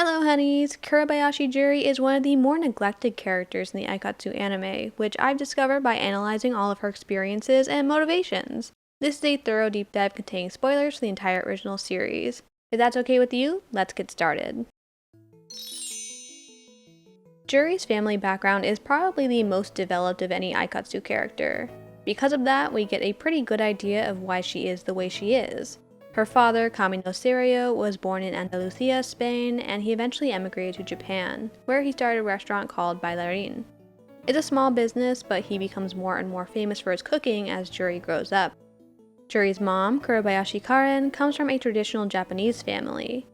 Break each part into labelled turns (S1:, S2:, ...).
S1: Hello honeys! Kurebayashi Juri is one of the more neglected characters in the Aikatsu anime, which I've discovered by analyzing all of her experiences and motivations. This is a thorough deep dive containing spoilers for the entire original series. If that's okay with you, let's get started. Juri's family background is probably the most developed of any Aikatsu character. Because of that, we get a pretty good idea of why she is the way she is. Her father, Camino Serio, was born in Andalusia, Spain, and he eventually emigrated to Japan, where he started a restaurant called Bailarin. It's a small business, but he becomes more and more famous for his cooking as Juri grows up. Juri's mom, Kurebayashi Karen, comes from a traditional Japanese family.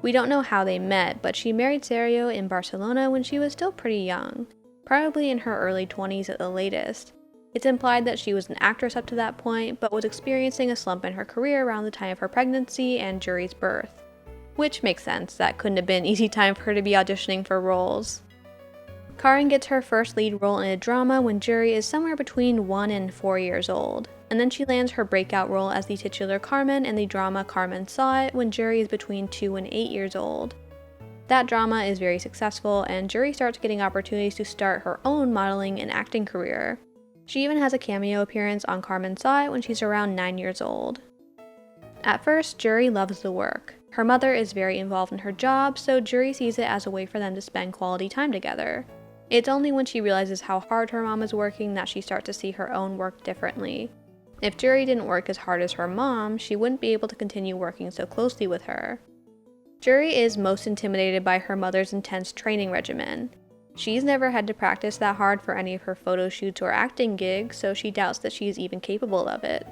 S1: We don't know how they met, but she married Serio in Barcelona when she was still pretty young, probably in her early 20s at the latest. It's implied that she was an actress up to that point, but was experiencing a slump in her career around the time of her pregnancy and Juri's birth. Which makes sense, that couldn't have been an easy time for her to be auditioning for roles. Karen gets her first lead role in a drama when Juri is somewhere between 1 and 4 years old, and then she lands her breakout role as the titular Carmen in the drama Carmen Saw It when Juri is between 2 and 8 years old. That drama is very successful, and Juri starts getting opportunities to start her own modeling and acting career. She even has a cameo appearance on Carmen Saw It when she's around 9 years old. At first, Juri loves the work. Her mother is very involved in her job, so Juri sees it as a way for them to spend quality time together. It's only when she realizes how hard her mom is working that she starts to see her own work differently. If Juri didn't work as hard as her mom, she wouldn't be able to continue working so closely with her. Juri is most intimidated by her mother's intense training regimen. She's never had to practice that hard for any of her photo shoots or acting gigs, so she doubts that she is even capable of it.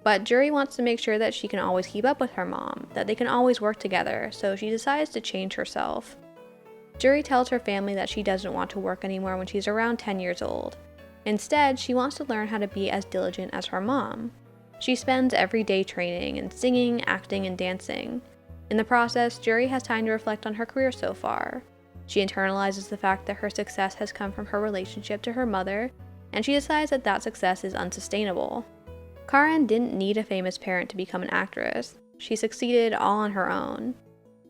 S1: But Juri wants to make sure that she can always keep up with her mom, that they can always work together, so she decides to change herself. Juri tells her family that she doesn't want to work anymore when she's around 10 years old. Instead, she wants to learn how to be as diligent as her mom. She spends every day training and singing, acting, and dancing. In the process, Juri has time to reflect on her career so far. She internalizes the fact that her success has come from her relationship to her mother, and she decides that that success is unsustainable. Karen didn't need a famous parent to become an actress. She succeeded all on her own.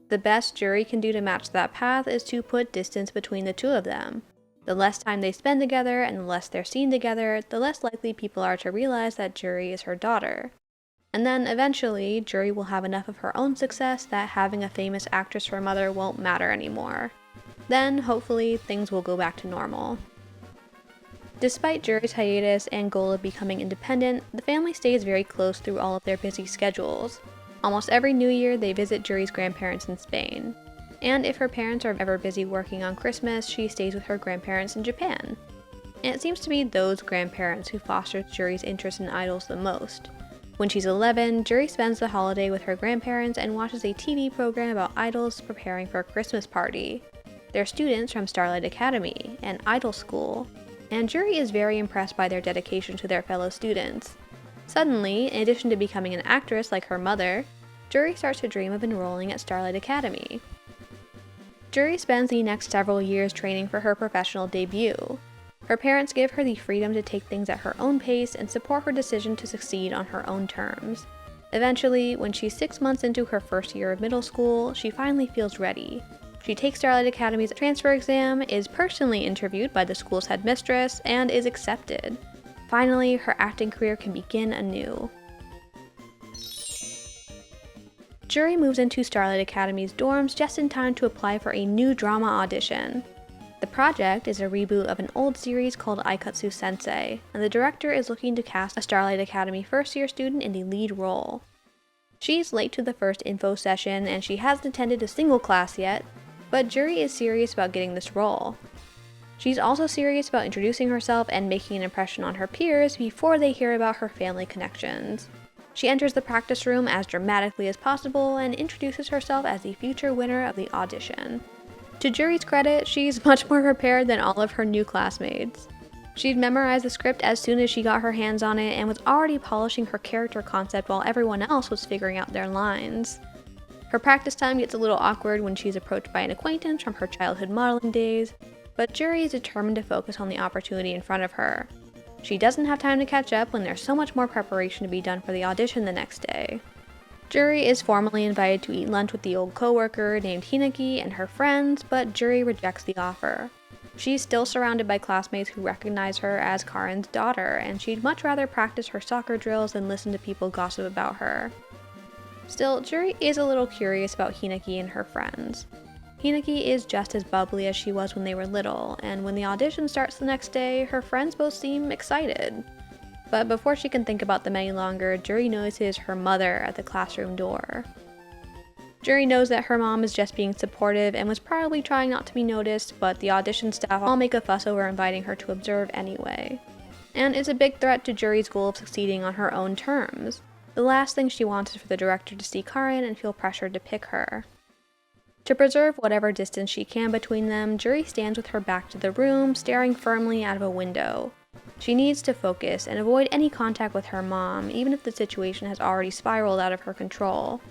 S1: The best Juri can do to match that path is to put distance between the two of them. The less time they spend together and the less they're seen together, the less likely people are to realize that Juri is her daughter. And then eventually, Juri will have enough of her own success that having a famous actress for a mother won't matter anymore. Then, hopefully, things will go back to normal. Despite Juri's hiatus and goal of becoming independent, the family stays very close through all of their busy schedules. Almost every New Year, they visit Juri's grandparents in Spain. And if her parents are ever busy working on Christmas, she stays with her grandparents in Japan. And it seems to be those grandparents who foster Juri's interest in idols the most. When she's 11, Juri spends the holiday with her grandparents and watches a TV program about idols preparing for a Christmas party. They're students from Starlight Academy, an idol school, and Juri is very impressed by their dedication to their fellow students. Suddenly, in addition to becoming an actress like her mother, Juri starts to dream of enrolling at Starlight Academy. Juri spends the next several years training for her professional debut. Her parents give her the freedom to take things at her own pace and support her decision to succeed on her own terms. Eventually, when she's 6 months into her first year of middle school, she finally feels ready. She takes Starlight Academy's transfer exam, is personally interviewed by the school's headmistress, and is accepted. Finally, her acting career can begin anew. Juri moves into Starlight Academy's dorms just in time to apply for a new drama audition. The project is a reboot of an old series called Aikatsu Sensei, and the director is looking to cast a Starlight Academy first-year student in the lead role. She's late to the first info session, and she hasn't attended a single class yet, but Juri is serious about getting this role. She's also serious about introducing herself and making an impression on her peers before they hear about her family connections. She enters the practice room as dramatically as possible and introduces herself as the future winner of the audition. To Juri's credit, she's much more prepared than all of her new classmates. She'd memorized the script as soon as she got her hands on it and was already polishing her character concept while everyone else was figuring out their lines. Her practice time gets a little awkward when she's approached by an acquaintance from her childhood modeling days, but Juri is determined to focus on the opportunity in front of her. She doesn't have time to catch up when there's so much more preparation to be done for the audition the next day. Juri is formally invited to eat lunch with the old coworker named Hinaki and her friends, but Juri rejects the offer. She's still surrounded by classmates who recognize her as Karen's daughter, and she'd much rather practice her soccer drills than listen to people gossip about her. Still, Juri is a little curious about Hinaki and her friends. Hinaki is just as bubbly as she was when they were little, and when the audition starts the next day, her friends both seem excited. But before she can think about them any longer, Juri notices her mother at the classroom door. Juri knows that her mom is just being supportive and was probably trying not to be noticed, but the audition staff all make a fuss over inviting her to observe anyway. And is a big threat to Juri's goal of succeeding on her own terms. The last thing she wants is for the director to see Karen and feel pressured to pick her. To preserve whatever distance she can between them, Juri stands with her back to the room, staring firmly out of a window. She needs to focus and avoid any contact with her mom, even if the situation has already spiraled out of her control.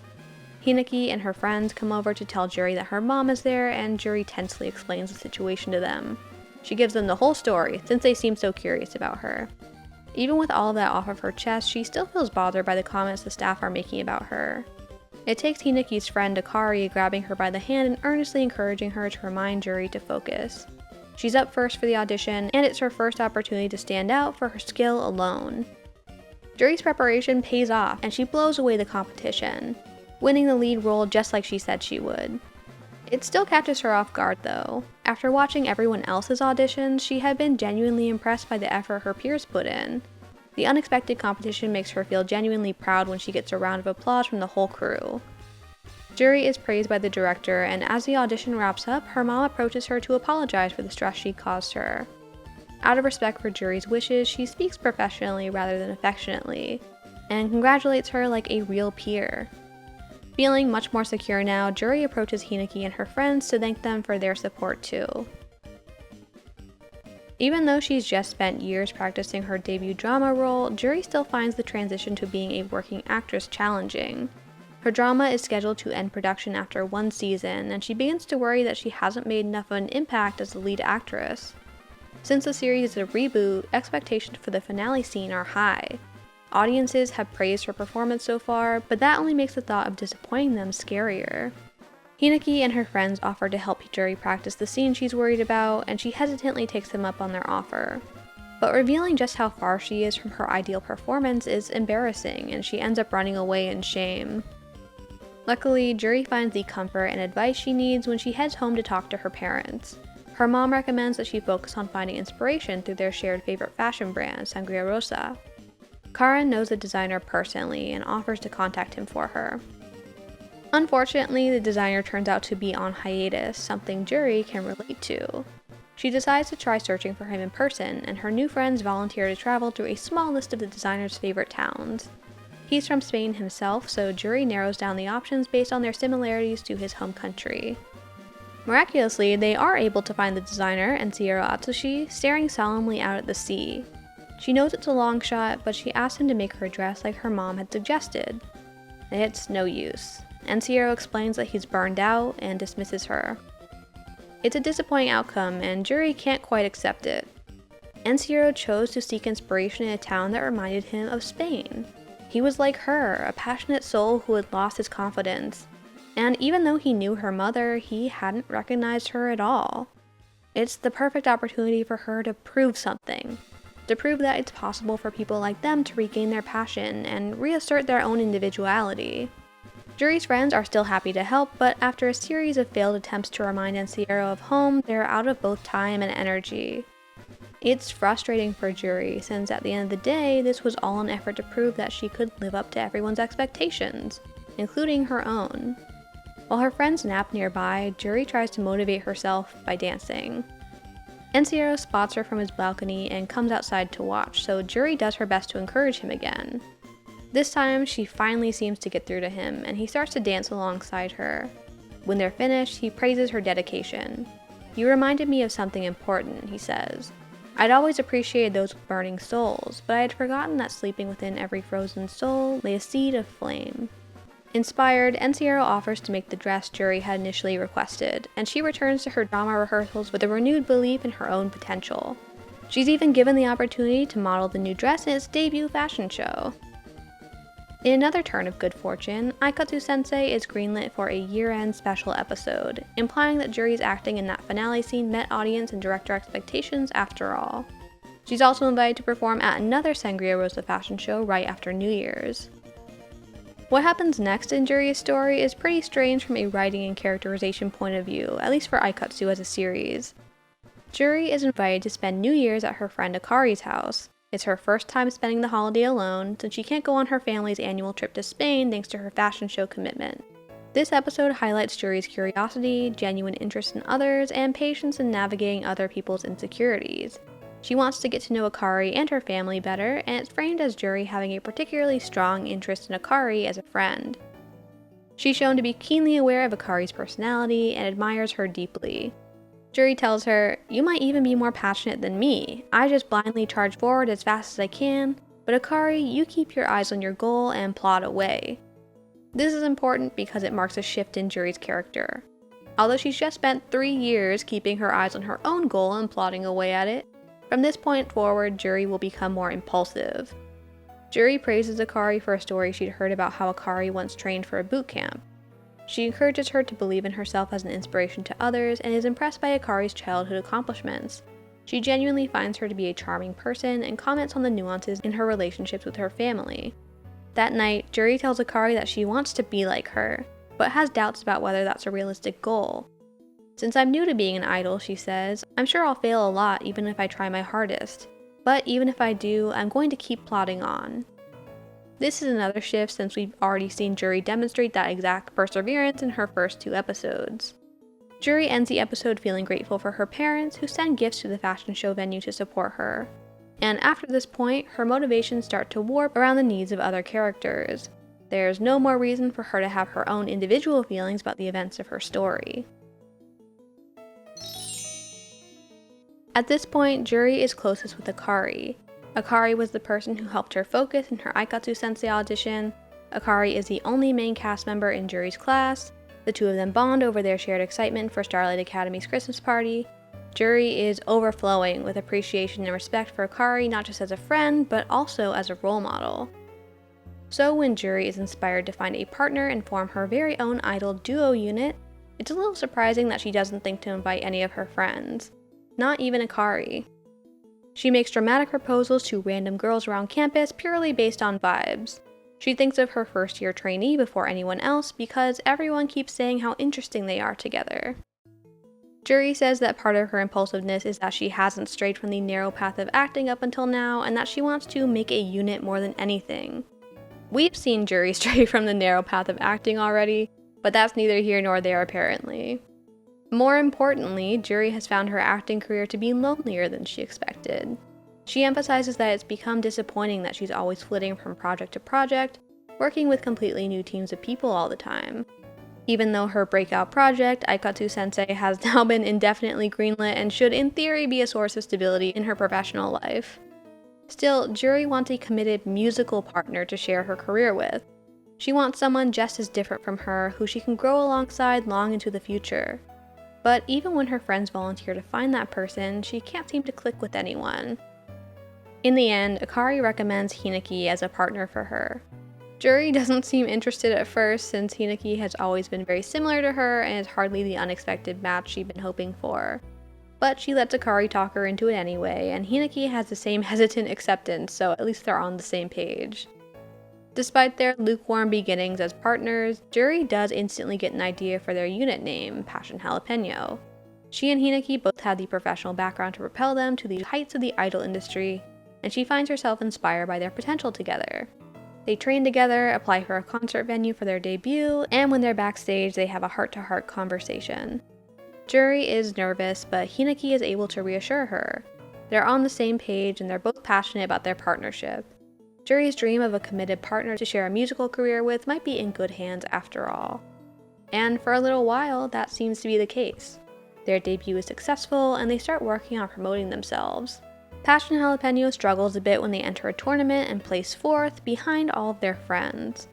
S1: Hinaki and her friends come over to tell Juri that her mom is there, and Juri tensely explains the situation to them. She gives them the whole story, since they seem so curious about her. Even with all of that off of her chest, she still feels bothered by the comments the staff are making about her. It takes Hinaki's friend Akari grabbing her by the hand and earnestly encouraging her to remind Juri to focus. She's up first for the audition, and it's her first opportunity to stand out for her skill alone. Juri's preparation pays off, and she blows away the competition, winning the lead role just like she said she would. It still catches her off guard though. After watching everyone else's auditions, she had been genuinely impressed by the effort her peers put in. The unexpected competition makes her feel genuinely proud when she gets a round of applause from the whole crew. Juri is praised by the director, and as the audition wraps up, her mom approaches her to apologize for the stress she caused her. Out of respect for Juri's wishes, she speaks professionally rather than affectionately, and congratulates her like a real peer. Feeling much more secure now, Juri approaches Hinaki and her friends to thank them for their support too. Even though she's just spent years practicing her debut drama role, Juri still finds the transition to being a working actress challenging. Her drama is scheduled to end production after one season, and she begins to worry that she hasn't made enough of an impact as the lead actress. Since the series is a reboot, expectations for the finale scene are high. Audiences have praised her performance so far, but that only makes the thought of disappointing them scarier. Hinaki and her friends offer to help Juri practice the scene she's worried about, and she hesitantly takes them up on their offer. But revealing just how far she is from her ideal performance is embarrassing, and she ends up running away in shame. Luckily, Juri finds the comfort and advice she needs when she heads home to talk to her parents. Her mom recommends that she focus on finding inspiration through their shared favorite fashion brand, Sangria Rosa. Karen knows the designer personally and offers to contact him for her. Unfortunately, the designer turns out to be on hiatus, something Juri can relate to. She decides to try searching for him in person, and her new friends volunteer to travel through a small list of the designer's favorite towns. He's from Spain himself, so Juri narrows down the options based on their similarities to his home country. Miraculously, they are able to find the designer, Ensiro Atsushi, staring solemnly out at the sea. She knows it's a long shot, but she asks him to make her dress like her mom had suggested. It's no use. Ensiro explains that he's burned out and dismisses her. It's a disappointing outcome, and Juri can't quite accept it. Ensiro chose to seek inspiration in a town that reminded him of Spain. He was like her, a passionate soul who had lost his confidence. And even though he knew her mother, he hadn't recognized her at all. It's the perfect opportunity for her to prove something. To prove that it's possible for people like them to regain their passion and reassert their own individuality. Juri's friends are still happy to help, but after a series of failed attempts to remind Ensiro of home, they're out of both time and energy. It's frustrating for Juri, since at the end of the day, this was all an effort to prove that she could live up to everyone's expectations, including her own. While her friends nap nearby, Juri tries to motivate herself by dancing. Ensiro spots her from his balcony and comes outside to watch, so Juri does her best to encourage him again. This time, she finally seems to get through to him, and he starts to dance alongside her. When they're finished, he praises her dedication. "You reminded me of something important," he says. "I'd always appreciated those with burning souls, but I had forgotten that sleeping within every frozen soul lay a seed of flame." Inspired, Ensiro offers to make the dress Juri had initially requested, and she returns to her drama rehearsals with a renewed belief in her own potential. She's even given the opportunity to model the new dress in its debut fashion show. In another turn of good fortune, Aikatsu-sensei is greenlit for a year-end special episode, implying that Juri's acting in that finale scene met audience and director expectations after all. She's also invited to perform at another Sangria Rosa fashion show right after New Year's. What happens next in Juri's story is pretty strange from a writing and characterization point of view, at least for Aikatsu as a series. Juri is invited to spend New Year's at her friend Akari's house. It's her first time spending the holiday alone, since she can't go on her family's annual trip to Spain thanks to her fashion show commitment. This episode highlights Juri's curiosity, genuine interest in others, and patience in navigating other people's insecurities. She wants to get to know Akari and her family better, and it's framed as Juri having a particularly strong interest in Akari as a friend. She's shown to be keenly aware of Akari's personality and admires her deeply. Juri tells her, "You might even be more passionate than me. I just blindly charge forward as fast as I can, but Akari, you keep your eyes on your goal and plod away." This is important because it marks a shift in Juri's character. Although she's just spent 3 years keeping her eyes on her own goal and plodding away at it, from this point forward, Juri will become more impulsive. Juri praises Akari for a story she'd heard about how Akari once trained for a boot camp. She encourages her to believe in herself as an inspiration to others and is impressed by Akari's childhood accomplishments. She genuinely finds her to be a charming person and comments on the nuances in her relationships with her family. That night, Juri tells Akari that she wants to be like her, but has doubts about whether that's a realistic goal. "Since I'm new to being an idol," she says, "I'm sure I'll fail a lot even if I try my hardest. But even if I do, I'm going to keep plodding on." This is another shift since we've already seen Juri demonstrate that exact perseverance in her first 2 episodes. Juri ends the episode feeling grateful for her parents, who send gifts to the fashion show venue to support her. And after this point, her motivations start to warp around the needs of other characters. There's no more reason for her to have her own individual feelings about the events of her story. At this point, Juri is closest with Akari. Akari was the person who helped her focus in her Aikatsu-sensei audition. Akari is the only main cast member in Juri's class. The two of them bond over their shared excitement for Starlight Academy's Christmas party. Juri is overflowing with appreciation and respect for Akari, not just as a friend, but also as a role model. So when Juri is inspired to find a partner and form her very own idol duo unit, it's a little surprising that she doesn't think to invite any of her friends. Not even Akari. She makes dramatic proposals to random girls around campus purely based on vibes. She thinks of her first-year trainee before anyone else because everyone keeps saying how interesting they are together. Juri says that part of her impulsiveness is that she hasn't strayed from the narrow path of acting up until now, and that she wants to make a unit more than anything. We've seen Juri stray from the narrow path of acting already, but that's neither here nor there apparently. More importantly, Juri has found her acting career to be lonelier than she expected. She emphasizes that it's become disappointing that she's always flitting from project to project, working with completely new teams of people all the time. Even though her breakout project, Aikatsu-sensei, has now been indefinitely greenlit and should in theory be a source of stability in her professional life. Still, Juri wants a committed musical partner to share her career with. She wants someone just as different from her who she can grow alongside long into the future. But even when her friends volunteer to find that person, she can't seem to click with anyone. In the end, Akari recommends Hinaki as a partner for her. Juri doesn't seem interested at first since Hinaki has always been very similar to her and is hardly the unexpected match she'd been hoping for. But she lets Akari talk her into it anyway, and Hinaki has the same hesitant acceptance, so at least they're on the same page. Despite their lukewarm beginnings as partners, Juri does instantly get an idea for their unit name, Passion Jalapeno. She and Hinaki both have the professional background to propel them to the heights of the idol industry, and she finds herself inspired by their potential together. They train together, apply for a concert venue for their debut, and when they're backstage, they have a heart-to-heart conversation. Juri is nervous, but Hinaki is able to reassure her. They're on the same page, and they're both passionate about their partnership. Juri's dream of a committed partner to share a musical career with might be in good hands after all. And for a little while, that seems to be the case. Their debut is successful, and they start working on promoting themselves. Passion Jalapeno struggles a bit when they enter a tournament and place 4th behind all of their friends.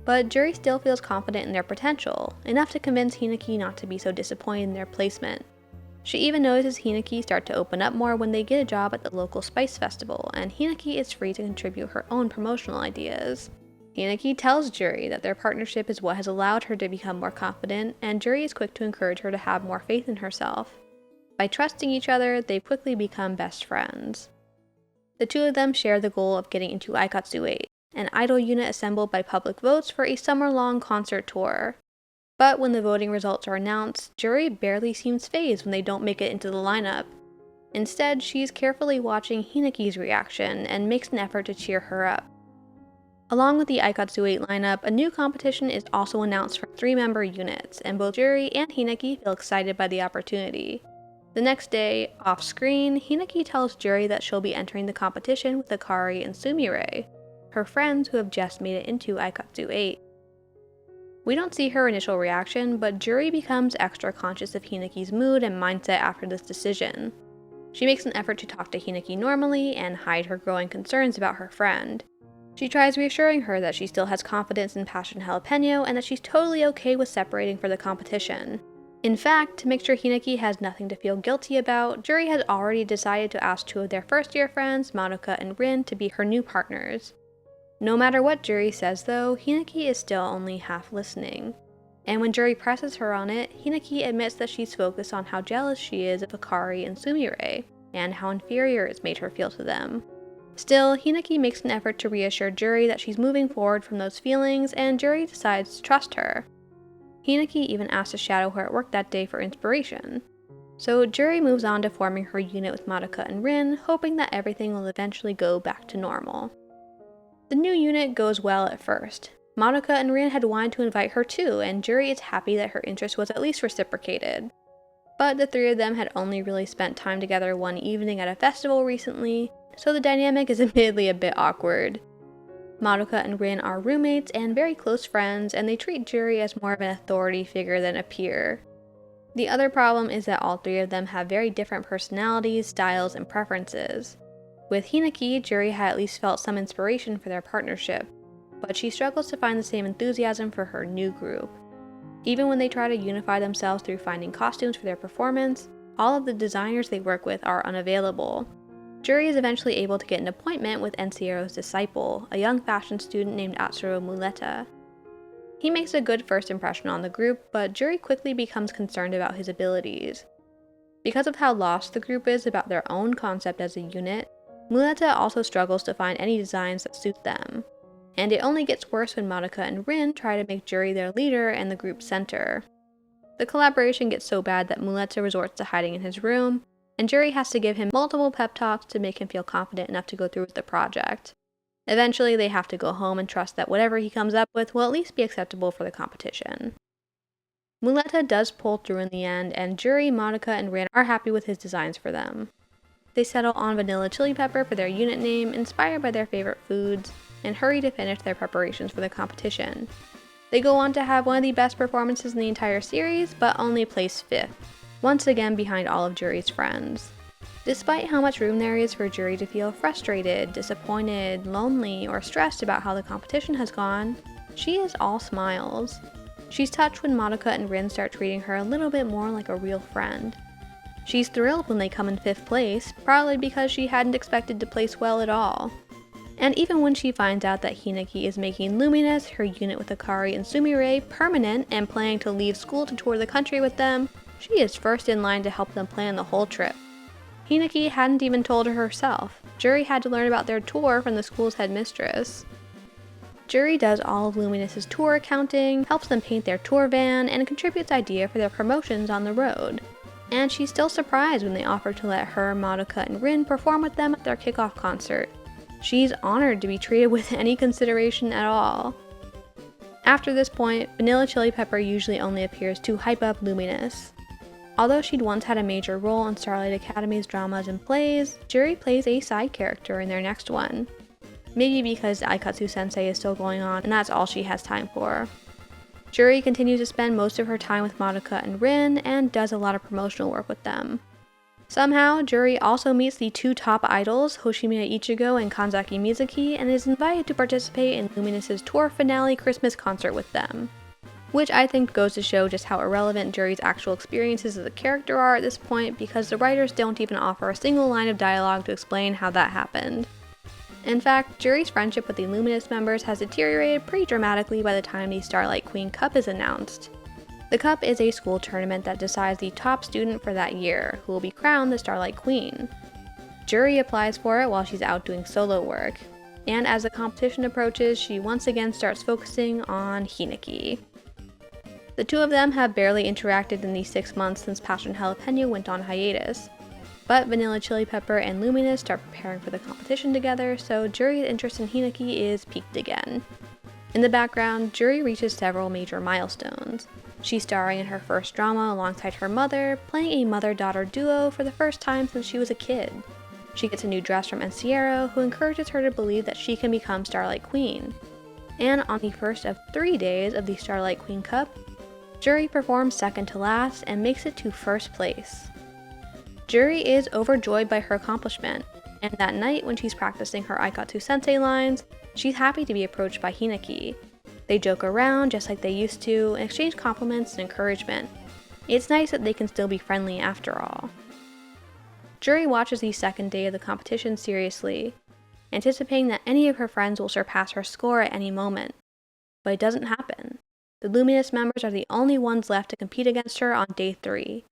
S1: But Juri still feels confident in their potential, enough to convince Hinaki not to be so disappointed in their placement. She even notices Hinaki start to open up more when they get a job at the local spice festival, and Hinaki is free to contribute her own promotional ideas. Hinaki tells Juri that their partnership is what has allowed her to become more confident, and Juri is quick to encourage her to have more faith in herself. By trusting each other, they quickly become best friends. The two of them share the goal of getting into Aikatsu 8, an idol unit assembled by public votes for a summer-long concert tour. But when the voting results are announced, Juri barely seems fazed when they don't make it into the lineup. Instead, she's carefully watching Hinaki's reaction and makes an effort to cheer her up. Along with the Aikatsu 8 lineup, a new competition is also announced for 3-member units, and both Juri and Hinaki feel excited by the opportunity. The next day, off-screen, Hinaki tells Juri that she'll be entering the competition with Akari and Sumire, her friends who have just made it into Aikatsu 8. We don't see her initial reaction, but Juri becomes extra conscious of Hinaki's mood and mindset after this decision. She makes an effort to talk to Hinaki normally and hide her growing concerns about her friend. She tries reassuring her that she still has confidence in Passion Jalapeno and that she's totally okay with separating for the competition. In fact, to make sure Hinaki has nothing to feel guilty about, Juri has already decided to ask 2 of their first-year friends, Madoka and Rin, to be her new partners. No matter what Juri says though, Hinaki is still only half listening. And when Juri presses her on it, Hinaki admits that she's focused on how jealous she is of Akari and Sumire, and how inferior it's made her feel to them. Still, Hinaki makes an effort to reassure Juri that she's moving forward from those feelings, and Juri decides to trust her. Hinaki even asks to shadow her at work that day for inspiration. So Juri moves on to forming her unit with Madoka and Rin, hoping that everything will eventually go back to normal. The new unit goes well at first. Madoka and Rin had wanted to invite her too, and Juri is happy that her interest was at least reciprocated. But the 3 of them had only really spent time together one evening at a festival recently, so the dynamic is admittedly a bit awkward. Madoka and Rin are roommates and very close friends, and they treat Juri as more of an authority figure than a peer. The other problem is that all 3 of them have very different personalities, styles, and preferences. With Hinaki, Juri had at least felt some inspiration for their partnership, but she struggles to find the same enthusiasm for her new group. Even when they try to unify themselves through finding costumes for their performance, all of the designers they work with are unavailable. Juri is eventually able to get an appointment with Ensiero's disciple, a young fashion student named Atsuro Muleta. He makes a good first impression on the group, but Juri quickly becomes concerned about his abilities. Because of how lost the group is about their own concept as a unit, Muleta also struggles to find any designs that suit them. And it only gets worse when Madoka and Rin try to make Juri their leader and the group's center. The collaboration gets so bad that Muleta resorts to hiding in his room, and Juri has to give him multiple pep talks to make him feel confident enough to go through with the project. Eventually, they have to go home and trust that whatever he comes up with will at least be acceptable for the competition. Muleta does pull through in the end, and Juri, Madoka, and Rin are happy with his designs for them. They settle on Vanilla Chili Pepper for their unit name, inspired by their favorite foods, and hurry to finish their preparations for the competition. They go on to have one of the best performances in the entire series, but only place 5th, once again behind all of Juri's friends. Despite how much room there is for Juri to feel frustrated, disappointed, lonely, or stressed about how the competition has gone, she is all smiles. She's touched when Madoka and Rin start treating her a little bit more like a real friend. She's thrilled when they come in 5th place, probably because she hadn't expected to place well at all. And even when she finds out that Hinaki is making Luminous, her unit with Akari and Sumire, permanent and planning to leave school to tour the country with them, she is first in line to help them plan the whole trip. Hinaki hadn't even told her herself. Juri had to learn about their tour from the school's headmistress. Juri does all of Luminous's tour accounting, helps them paint their tour van, and contributes ideas for their promotions on the road. And she's still surprised when they offer to let her, Madoka, and Rin perform with them at their kickoff concert. She's honored to be treated with any consideration at all. After this point, Vanilla Chili Pepper usually only appears to hype up Luminous. Although she'd once had a major role in Starlight Academy's dramas and plays, Juri plays a side character in their next one. Maybe because Aikatsu Sensei is still going on and that's all she has time for. Juri continues to spend most of her time with Madoka and Rin and does a lot of promotional work with them. Somehow, Juri also meets the 2 top idols, Hoshimiya Ichigo and Kanzaki Mizuki, and is invited to participate in Luminous's tour finale Christmas concert with them. Which I think goes to show just how irrelevant Juri's actual experiences as a character are at this point, because the writers don't even offer a single line of dialogue to explain how that happened. In fact, Juri's friendship with the Luminous members has deteriorated pretty dramatically by the time the Starlight Queen Cup is announced. The Cup is a school tournament that decides the top student for that year, who will be crowned the Starlight Queen. Juri applies for it while she's out doing solo work, and as the competition approaches, she once again starts focusing on Hineki. The two of them have barely interacted in the 6 months since Passion Jalapeno went on hiatus, but Vanilla Chili Pepper and Luminous start preparing for the competition together, so Juri's interest in Hineki is piqued again. In the background, Juri reaches several major milestones. She's starring in her first drama alongside her mother, playing a mother-daughter duo for the first time since she was a kid. She gets a new dress from Enciero, who encourages her to believe that she can become Starlight Queen. And on the first of 3 days of the Starlight Queen Cup, Juri performs second to last and makes it to first place. Juri is overjoyed by her accomplishment, and that night when she's practicing her Aikatsu sensei lines, she's happy to be approached by Hineki. They joke around just like they used to and exchange compliments and encouragement. It's nice that they can still be friendly after all. Juri watches the second day of the competition seriously, anticipating that any of her friends will surpass her score at any moment. But it doesn't happen. The Luminous members are the only ones left to compete against her on day 3.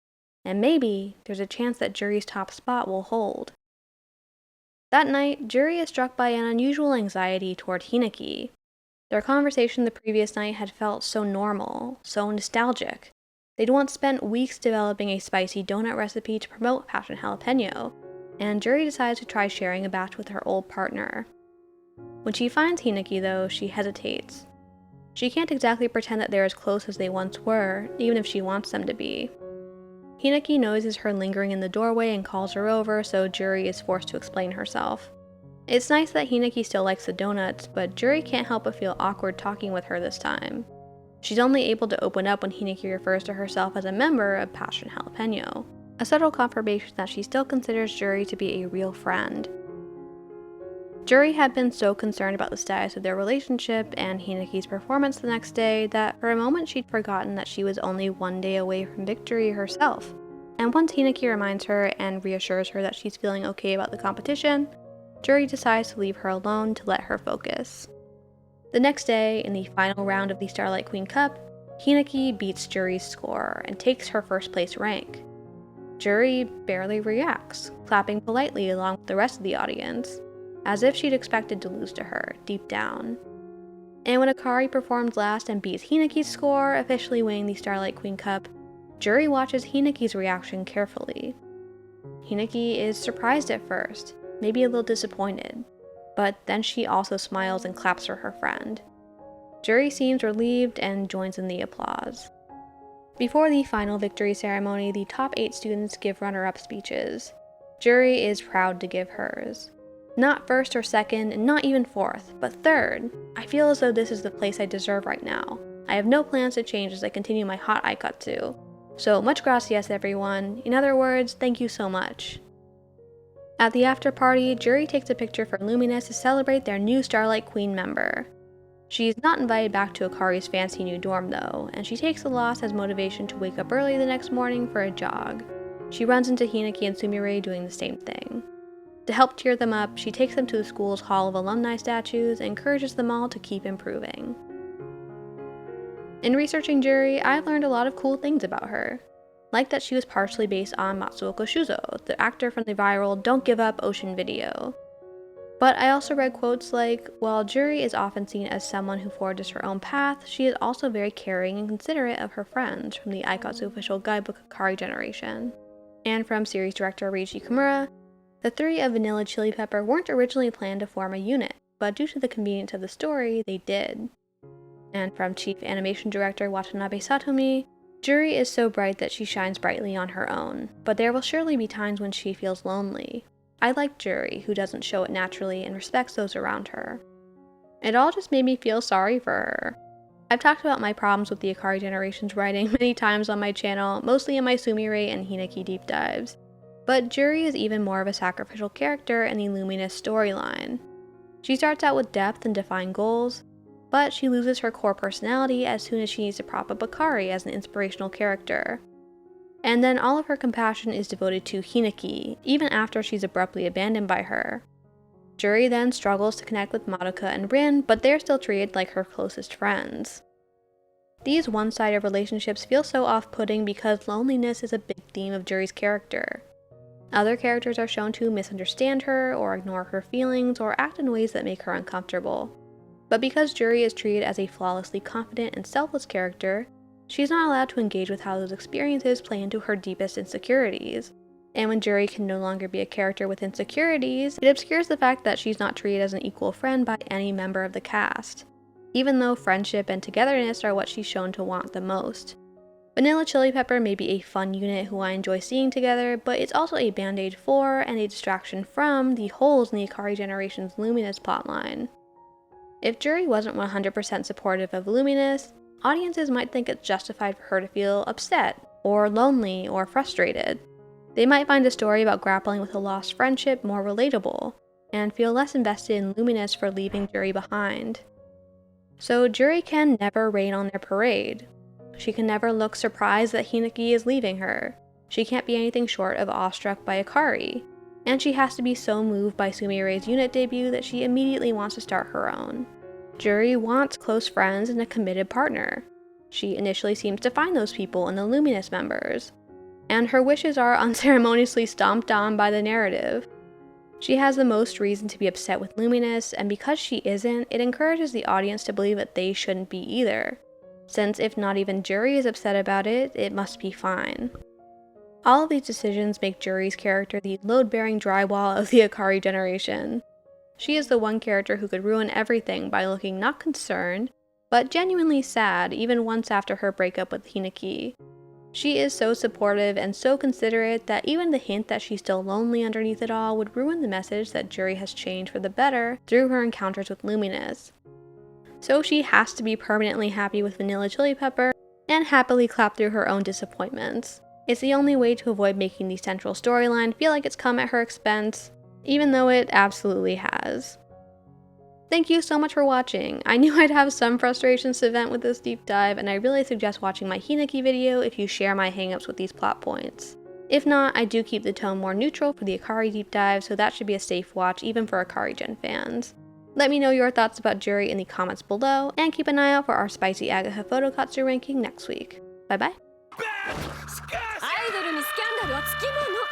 S1: And maybe there's a chance that Juri's top spot will hold. That night, Juri is struck by an unusual anxiety toward Hineki. Their conversation the previous night had felt so normal, so nostalgic. They'd once spent weeks developing a spicy donut recipe to promote Passion Jalapeno, and Juri decides to try sharing a batch with her old partner. When she finds Hineki, though, she hesitates. She can't exactly pretend that they're as close as they once were, even if she wants them to be. Hineki notices her lingering in the doorway and calls her over, so Juri is forced to explain herself. It's nice that Hineki still likes the donuts, but Juri can't help but feel awkward talking with her this time. She's only able to open up when Hineki refers to herself as a member of Passion Jalapeno, a subtle confirmation that she still considers Juri to be a real friend. Juri had been so concerned about the status of their relationship and Hineki's performance the next day that for a moment she'd forgotten that she was only 1 day away from victory herself. And once Hineki reminds her and reassures her that she's feeling okay about the competition, Juri decides to leave her alone to let her focus. The next day, in the final round of the Starlight Queen Cup, Hineki beats Juri's score and takes her first place rank. Juri barely reacts, clapping politely along with the rest of the audience, as if she'd expected to lose to her, deep down. And when Akari performs last and beats Hineki's score, officially winning the Starlight Queen Cup, Juri watches Hineki's reaction carefully. Hineki is surprised at first, maybe a little disappointed, but then she also smiles and claps for her friend. Juri seems relieved and joins in the applause. Before the final victory ceremony, the top 8 students give runner-up speeches. Juri is proud to give hers. Not first or second, and not even fourth, but third. I feel as though this is the place I deserve right now. I have no plans to change as I continue my hot Aikatsu. So much gracias, everyone. In other words, thank you so much. At the after party, Juri takes a picture for Luminous to celebrate their new Starlight Queen member. She's not invited back to Akari's fancy new dorm though, and she takes the loss as motivation to wake up early the next morning for a jog. She runs into Hineki and Sumire doing the same thing. To help cheer them up, she takes them to the school's Hall of Alumni Statues and encourages them all to keep improving. In researching Juri, I've learned a lot of cool things about her. Like that she was partially based on Matsuoko Shuzo, the actor from the viral Don't Give Up Ocean video. But I also read quotes like, while Juri is often seen as someone who forges her own path, she is also very caring and considerate of her friends from the Aikatsu official guidebook Akari generation. And from series director Reiji Kimura, the 3 of Vanilla Chili Pepper weren't originally planned to form a unit, but due to the convenience of the story, they did. And from chief animation director Watanabe Satomi, Juri is so bright that she shines brightly on her own, but there will surely be times when she feels lonely. I like Juri, who doesn't show it naturally and respects those around her. It all just made me feel sorry for her. I've talked about my problems with the Akari generation's writing many times on my channel, mostly in my Sumire and Hineki deep dives. But Juri is even more of a sacrificial character in the Luminous storyline. She starts out with depth and defined goals, but she loses her core personality as soon as she needs to prop up Akari as an inspirational character. And then all of her compassion is devoted to Hineki, even after she's abruptly abandoned by her. Juri then struggles to connect with Madoka and Rin, but they're still treated like her closest friends. These one-sided relationships feel so off-putting because loneliness is a big theme of Juri's character. Other characters are shown to misunderstand her, or ignore her feelings, or act in ways that make her uncomfortable. But because Juri is treated as a flawlessly confident and selfless character, she's not allowed to engage with how those experiences play into her deepest insecurities. And when Juri can no longer be a character with insecurities, it obscures the fact that she's not treated as an equal friend by any member of the cast, even though friendship and togetherness are what she's shown to want the most. Vanilla Chili Pepper may be a fun unit who I enjoy seeing together, but it's also a band-aid for and a distraction from the holes in the Akari generation's Luminous plotline. If Juri wasn't 100% supportive of Luminous, audiences might think it's justified for her to feel upset, or lonely, or frustrated. They might find a story about grappling with a lost friendship more relatable, and feel less invested in Luminous for leaving Juri behind. So Juri can never rain on their parade. She can never look surprised that Hinaki is leaving her. She can't be anything short of awestruck by Akari. And she has to be so moved by Sumire's unit debut that she immediately wants to start her own. Juri wants close friends and a committed partner. She initially seems to find those people in the Luminous members, and her wishes are unceremoniously stomped on by the narrative. She has the most reason to be upset with Luminous, and because she isn't, it encourages the audience to believe that they shouldn't be either, since if not even Juri is upset about it, it must be fine. All of these decisions make Juri's character the load-bearing drywall of the Akari generation. She is the one character who could ruin everything by looking not concerned, but genuinely sad even once after her breakup with Hinaki. She is so supportive and so considerate that even the hint that she's still lonely underneath it all would ruin the message that Juri has changed for the better through her encounters with Luminous. So she has to be permanently happy with Vanilla Chili Pepper and happily clap through her own disappointments. It's the only way to avoid making the central storyline feel like it's come at her expense, even though it absolutely has. Thank you so much for watching. I knew I'd have some frustrations to vent with this deep dive, and I really suggest watching my Hinaki video if you share my hangups with these plot points. If not, I do keep the tone more neutral for the Akari deep dive, so that should be a safe watch even for Akari Gen fans. Let me know your thoughts about Juri in the comments below, and keep an eye out for our spicy Agaha Photokatsu ranking next week. Bye bye! アイドルにスキャンダルはつきもの